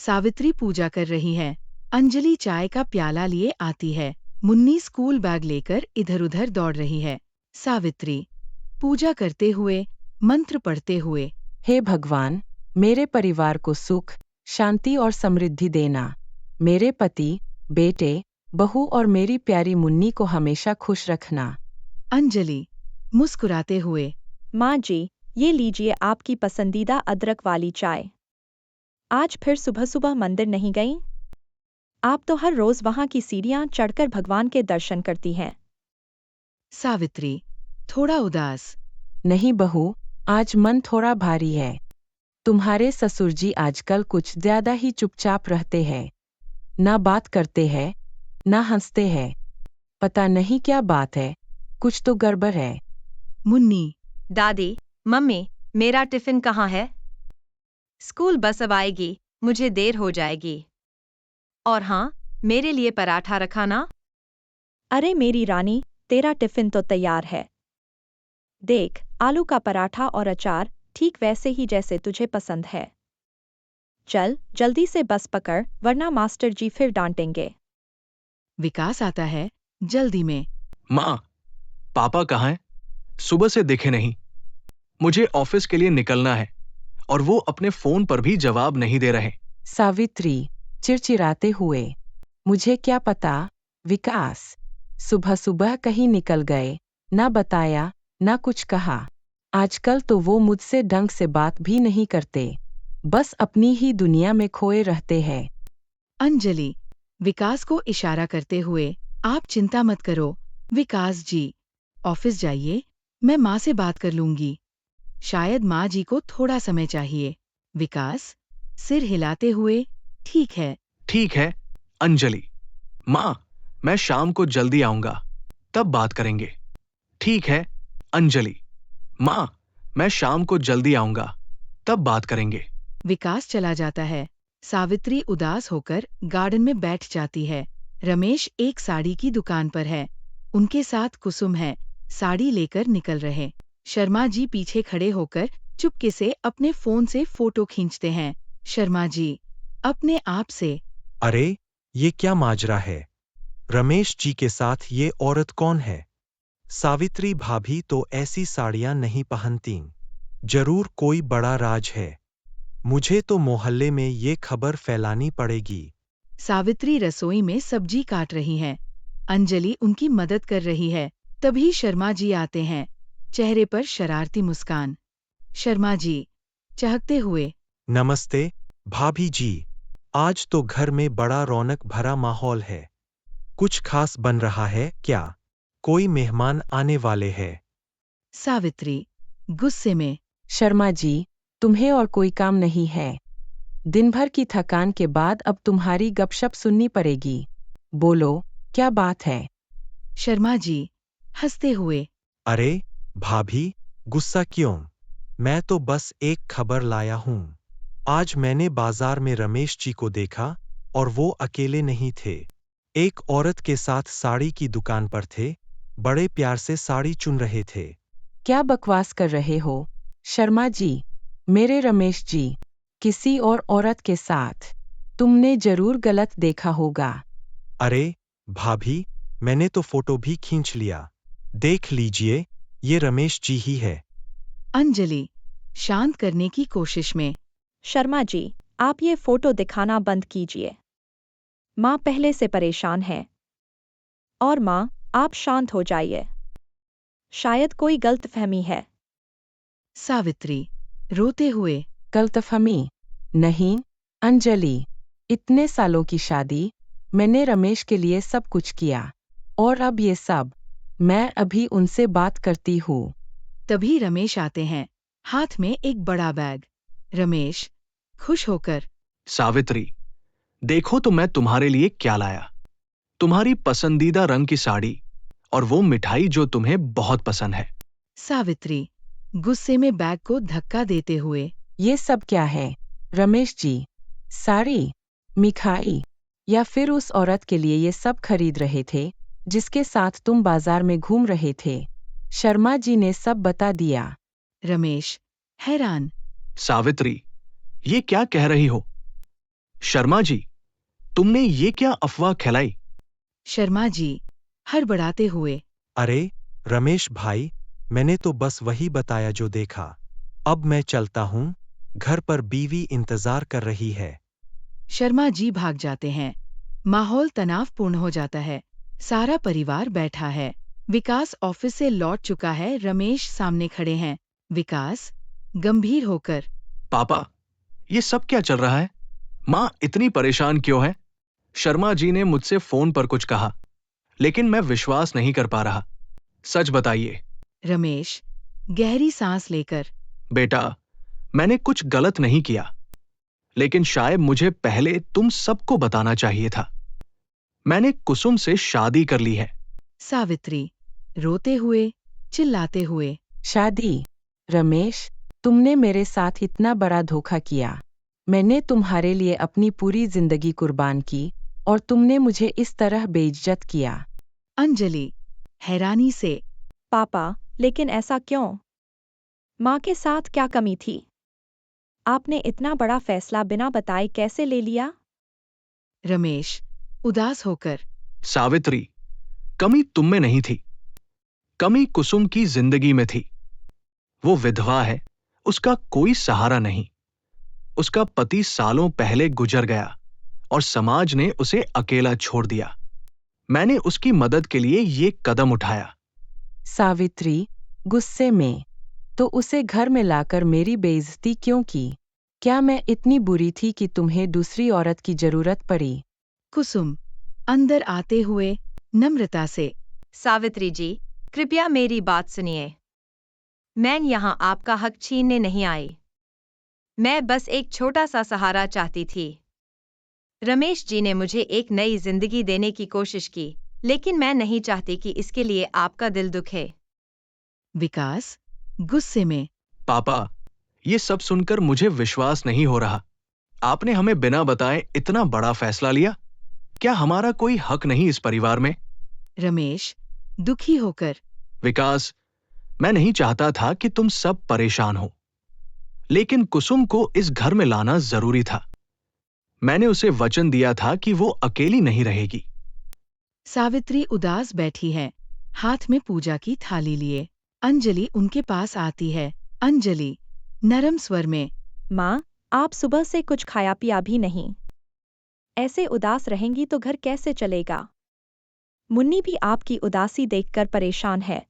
सावित्री पूजा कर रही है। अंजलि चाय का प्याला लिए आती है। मुन्नी स्कूल बैग लेकर इधर-उधर दौड़ रही है। सावित्री पूजा करते हुए, मंत्र पढ़ते हुए। हे भगवान, मेरे परिवार को सुख, शांति और समृद्धि देना। मेरे पति, बेटे, बहू और मेरी प्यारी मुन्नी को हमेशा खुश रखना। अंजलि मुस्कुराते हुए। माँ जी, ये लीजिए आपकी पसंदीदा अदरक वाली चाय। आज फिर सुबह सुबह मंदिर नहीं गई? आप तो हर रोज वहां की सीढ़ियां चढ़कर भगवान के दर्शन करती हैं। सावित्री थोड़ा उदास। नहीं बहू, आज मन थोड़ा भारी है। तुम्हारे ससुर जी आजकल कुछ ज्यादा ही चुपचाप रहते हैं। ना बात करते हैं, ना हंसते हैं। पता नहीं क्या बात है, कुछ तो गड़बड़ है। मुन्नी दादी, मम्मी, मेरा टिफिन कहाँ है? स्कूल बस अब आएगी, मुझे देर हो जाएगी। और हाँ, मेरे लिए पराठा रखाना। अरे मेरी रानी, तेरा टिफिन तो तैयार है। देख, आलू का पराठा और अचार, ठीक वैसे ही जैसे तुझे पसंद है। चल, जल्दी से बस पकड़, वरना मास्टर जी फिर डांटेंगे। विकास आता है जल्दी में। माँ, पापा कहाँ हैं? सुबह से दिखे नहीं। मुझे ऑफिस के लिए निकलना है और वो अपने फोन पर भी जवाब नहीं दे रहे। सावित्री चिड़चिड़ाते हुए। मुझे क्या पता, विकास। सुबह सुबह कहीं निकल गए, ना बताया, ना कुछ कहा। आजकल तो वो मुझसे ढंग से बात भी नहीं करते, बस अपनी ही दुनिया में खोए रहते हैं। अंजलि विकास को इशारा करते हुए, आप चिंता मत करो, विकास जी। ऑफिस जाइए, मैं माँ से बात कर लूंगी। शायद माँ जी को थोड़ा समय चाहिए। विकास सिर हिलाते हुए, ठीक है। ठीक है, अंजलि। माँ, मैं शाम को जल्दी आऊंगा, तब बात करेंगे। ठीक है, अंजलि। माँ, मैं शाम को जल्दी आऊंगा, तब बात करेंगे। विकास चला जाता है। सावित्री उदास होकर गार्डन में बैठ जाती है। रमेश एक साड़ी की दुकान पर है। उनके साथ कुसुम है, साड़ी लेकर निकल रहे। शर्मा जी पीछे खड़े होकर चुपके से अपने फोन से फोटो खींचते हैं। शर्मा जी अपने आप से। अरे, ये क्या माजरा है? रमेश जी के साथ ये औरत कौन है? सावित्री भाभी तो ऐसी साड़ियां नहीं पहनतीं। जरूर कोई बड़ा राज है। मुझे तो मोहल्ले में ये खबर फैलानी पड़ेगी। सावित्री रसोई में सब्जी काट रही हैं। अंजलि उनकी मदद कर रही है। तभी शर्मा जी आते हैं, चेहरे पर शरारती मुस्कान। शर्मा जी चहकते हुए। नमस्ते, भाभी जी। आज तो घर में बड़ा रौनक भरा माहौल है। कुछ खास बन रहा है क्या? कोई मेहमान आने वाले हैं? सावित्री गुस्से में। शर्मा जी, तुम्हें और कोई काम नहीं है? दिन भर की थकान के बाद अब तुम्हारी गपशप सुननी पड़ेगी। बोलो, क्या बात है? शर्मा जी हंसते हुए। अरे, भाभी, गुस्सा क्यों? मैं तो बस एक खबर लाया हूँ। आज मैंने बाजार में रमेश जी को देखा और वो अकेले नहीं थे। एक औरत के साथ साड़ी की दुकान पर थे, बड़े प्यार से साड़ी चुन रहे थे। क्या बकवास कर रहे हो, शर्मा जी? मेरे रमेश जी किसी और औरत के साथ? तुमने जरूर गलत देखा होगा। अरे, भाभी, मैंने तो फोटो भी खींच लिया। देख लीजिए, ये रमेश जी ही है। अंजलि शांत करने की कोशिश में। शर्मा जी, आप ये फोटो दिखाना बंद कीजिए। माँ पहले से परेशान है। और माँ, आप शांत हो जाइए। शायद कोई गलतफहमी है। सावित्री रोते हुए। गलतफहमी? नहीं, अंजलि। इतने सालों की शादी, मैंने रमेश के लिए सब कुछ किया। और अब ये सब, मैं अभी उनसे बात करती हूँ। तभी रमेश आते हैं, हाथ में एक बड़ा बैग। रमेश खुश होकर। सावित्री, देखो तो मैं तुम्हारे लिए क्या लाया। तुम्हारी पसंदीदा रंग की साड़ी और वो मिठाई जो तुम्हें बहुत पसंद है। सावित्री गुस्से में बैग को धक्का देते हुए। ये सब क्या है, रमेश जी? साड़ी, मिठाई, या फिर उस औरत के लिए ये सब खरीद रहे थे जिसके साथ तुम बाजार में घूम रहे थे? शर्मा जी ने सब बता दिया। रमेश हैरान। सावित्री, ये क्या कह रही हो? शर्मा जी, तुमने ये क्या अफवाह फैलाई? शर्मा जी हड़बड़ाते हुए। अरे रमेश भाई, मैंने तो बस वही बताया जो देखा। अब मैं चलता हूँ, घर पर बीवी इंतजार कर रही है। शर्मा जी भाग जाते हैं। माहौल तनावपूर्ण हो जाता है। सारा परिवार बैठा है। विकास ऑफिस से लौट चुका है। रमेश सामने खड़े हैं। विकास गंभीर होकर। पापा, ये सब क्या चल रहा है? माँ इतनी परेशान क्यों है? शर्मा जी ने मुझसे फोन पर कुछ कहा, लेकिन मैं विश्वास नहीं कर पा रहा। सच बताइए। रमेश गहरी सांस लेकर। बेटा, मैंने कुछ गलत नहीं किया, लेकिन शायद मुझे पहले तुम सबको बताना चाहिए था। मैंने कुसुम से शादी कर ली है। सावित्री रोते हुए, चिल्लाते हुए। शादी? रमेश, तुमने मेरे साथ इतना बड़ा धोखा किया। मैंने तुम्हारे लिए अपनी पूरी जिंदगी कुर्बान की और तुमने मुझे इस तरह बेइज्जत किया। अंजलि हैरानी से। पापा, लेकिन ऐसा क्यों? माँ के साथ क्या कमी थी? आपने इतना बड़ा फैसला बिना बताए कैसे ले लिया? रमेश उदास होकर। सावित्री, कमी तुम में नहीं थी, कमी कुसुम की जिंदगी में थी। वो विधवा है, उसका कोई सहारा नहीं। उसका पति सालों पहले गुजर गया और समाज ने उसे अकेला छोड़ दिया। मैंने उसकी मदद के लिए ये कदम उठाया। सावित्री गुस्से में, तो उसे घर में लाकर मेरी बेइज्जती क्यों की? क्या मैं इतनी बुरी थी कि तुम्हें दूसरी औरत की जरूरत पड़ी? कुसुम अंदर आते हुए नम्रता से। सावित्री जी, कृपया मेरी बात सुनिए। मैं यहाँ आपका हक छीनने नहीं आई। मैं बस एक छोटा सा सहारा चाहती थी। रमेश जी ने मुझे एक नई जिंदगी देने की कोशिश की, लेकिन मैं नहीं चाहती कि इसके लिए आपका दिल दुखे। विकास गुस्से में। पापा, ये सब सुनकर मुझे विश्वास नहीं हो रहा। आपने हमें बिना बताए इतना बड़ा फैसला लिया। क्या हमारा कोई हक नहीं इस परिवार में? रमेश दुखी होकर। विकास, मैं नहीं चाहता था कि तुम सब परेशान हो, लेकिन कुसुम को इस घर में लाना जरूरी था। मैंने उसे वचन दिया था कि वो अकेली नहीं रहेगी। सावित्री उदास बैठी है, हाथ में पूजा की थाली लिए। अंजलि उनके पास आती है। अंजलि नरम स्वर में। माँ, आप सुबह से कुछ खाया पिया भी नहीं। ऐसे उदास रहेंगी तो घर कैसे चलेगा? मुन्नी भी आपकी उदासी देखकर परेशान है।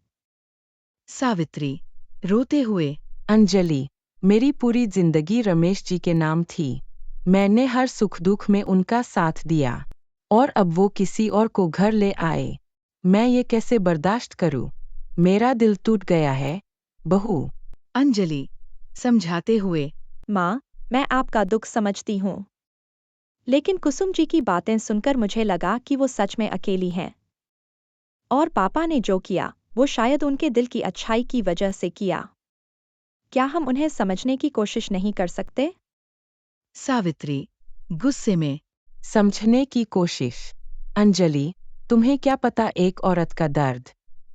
सावित्री रोते हुए। अंजलि, मेरी पूरी जिंदगी रमेश जी के नाम थी। मैंने हर सुख दुख में उनका साथ दिया, और अब वो किसी और को घर ले आए। मैं ये कैसे बर्दाश्त करूं? मेरा दिल टूट गया है, बहू। अंजलि समझाते हुए। माँ, मैं आपका दुख समझती हूँ, लेकिन कुसुम जी की बातें सुनकर मुझे लगा कि वो सच में अकेली हैं। और पापा ने जो किया, वो शायद उनके दिल की अच्छाई की वजह से किया। क्या हम उन्हें समझने की कोशिश नहीं कर सकते? सावित्री गुस्से में। समझने की कोशिश? अंजलि, तुम्हें क्या पता एक औरत का दर्द?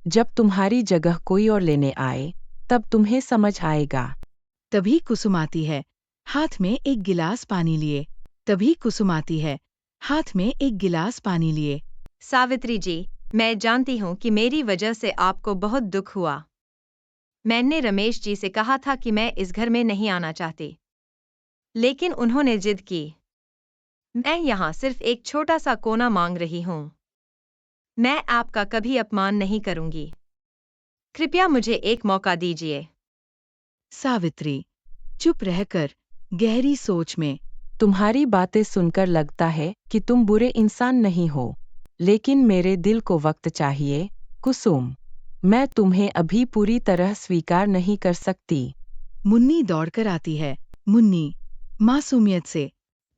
जब तुम्हारी जगह कोई और लेने आए, तब तुम्हें समझ आएगा। तभी कुसुम आती है, हाथ में एक गिलास पानी लिए। तभी कुसुम आती है, हाथ में एक गिलास पानी लिए। सावित्री जी, मैं जानती हूँ कि मेरी वजह से आपको बहुत दुख हुआ। मैंने रमेश जी से कहा था कि मैं इस घर में नहीं आना चाहती, लेकिन उन्होंने जिद की। मैं यहाँ सिर्फ एक छोटा सा कोना मांग रही हूँ। मैं आपका कभी अपमान नहीं करूंगी। कृपया मुझे एक मौका दीजिए। सावित्री चुप रहकर गहरी सोच में। तुम्हारी बातें सुनकर लगता है कि तुम बुरे इंसान नहीं हो, लेकिन मेरे दिल को वक्त चाहिए, कुसुम। मैं तुम्हें अभी पूरी तरह स्वीकार नहीं कर सकती। मुन्नी दौड़कर आती है। मुन्नी मासूमियत से।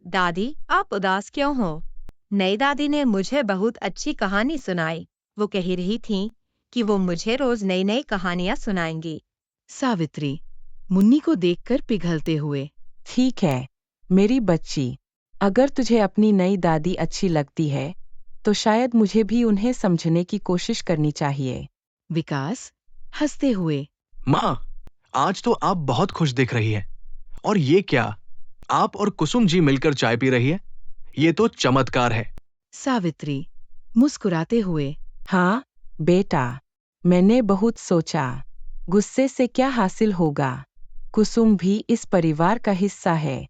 दादी, आप उदास क्यों हो? नई दादी ने मुझे बहुत अच्छी कहानी सुनाई। वो कह रही थी कि वो मुझे रोज नई नई कहानियां सुनाएंगी। सावित्री मुन्नी को देखकर पिघलते हुए। ठीक है मेरी बच्ची, अगर तुझे अपनी नई दादी अच्छी लगती है, तो शायद मुझे भी उन्हें समझने की कोशिश करनी चाहिए। विकास हंसते हुए। माँ, आज तो आप बहुत खुश दिख रही हैं। और ये क्या, आप और कुसुम जी मिलकर चाय पी रही है? ये तो चमत्कार है। सावित्री मुस्कुराते हुए। हाँ बेटा, मैंने बहुत सोचा, गुस्से से क्या हासिल होगा। कुसुम भी इस परिवार का हिस्सा है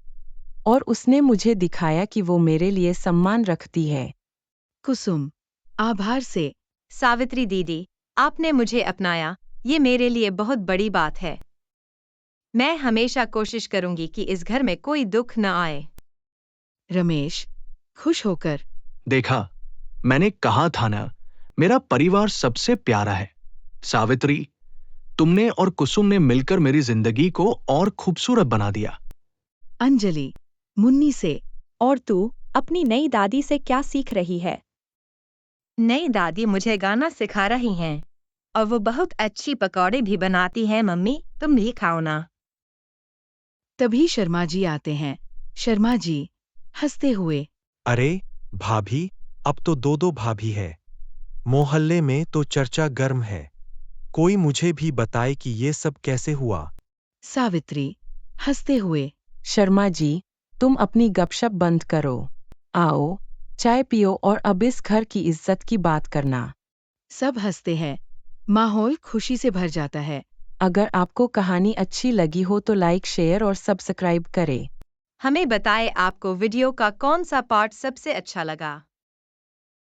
और उसने मुझे दिखाया कि वो मेरे लिए सम्मान रखती है। कुसुम आभार से। सावित्री दीदी, आपने मुझे अपनाया, ये मेरे लिए बहुत बड़ी बात है। मैं हमेशा कोशिश करूंगी कि इस घर में कोई दुख न आए। रमेश खुश होकर। देखा, मैंने कहा था ना, मेरा परिवार सबसे प्यारा है। सावित्री, तुमने और कुसुम ने मिलकर मेरी जिंदगी को और खूबसूरत बना दिया। अंजलि मुन्नी से। और तू अपनी नई दादी से क्या सीख रही है? नई दादी मुझे गाना सिखा रही हैं और वो बहुत अच्छी पकौड़े भी बनाती हैं। मम्मी, तुम भी खाओ ना। तभी शर्मा जी आते हैं। शर्मा जी हंसते हुए। अरे भाभी, अब तो दो दो भाभी है। मोहल्ले में तो चर्चा गर्म है। कोई मुझे भी बताए कि ये सब कैसे हुआ। सावित्री हंसते हुए। शर्मा जी, तुम अपनी गपशप बंद करो। आओ, चाय पियो और अब इस घर की इज्जत की बात करना। सब हंसते हैं। माहौल खुशी से भर जाता है। अगर आपको कहानी अच्छी लगी हो तो लाइक, शेयर और सब्सक्राइब करें। हमें बताएं आपको वीडियो का कौन सा पार्ट सबसे अच्छा लगा।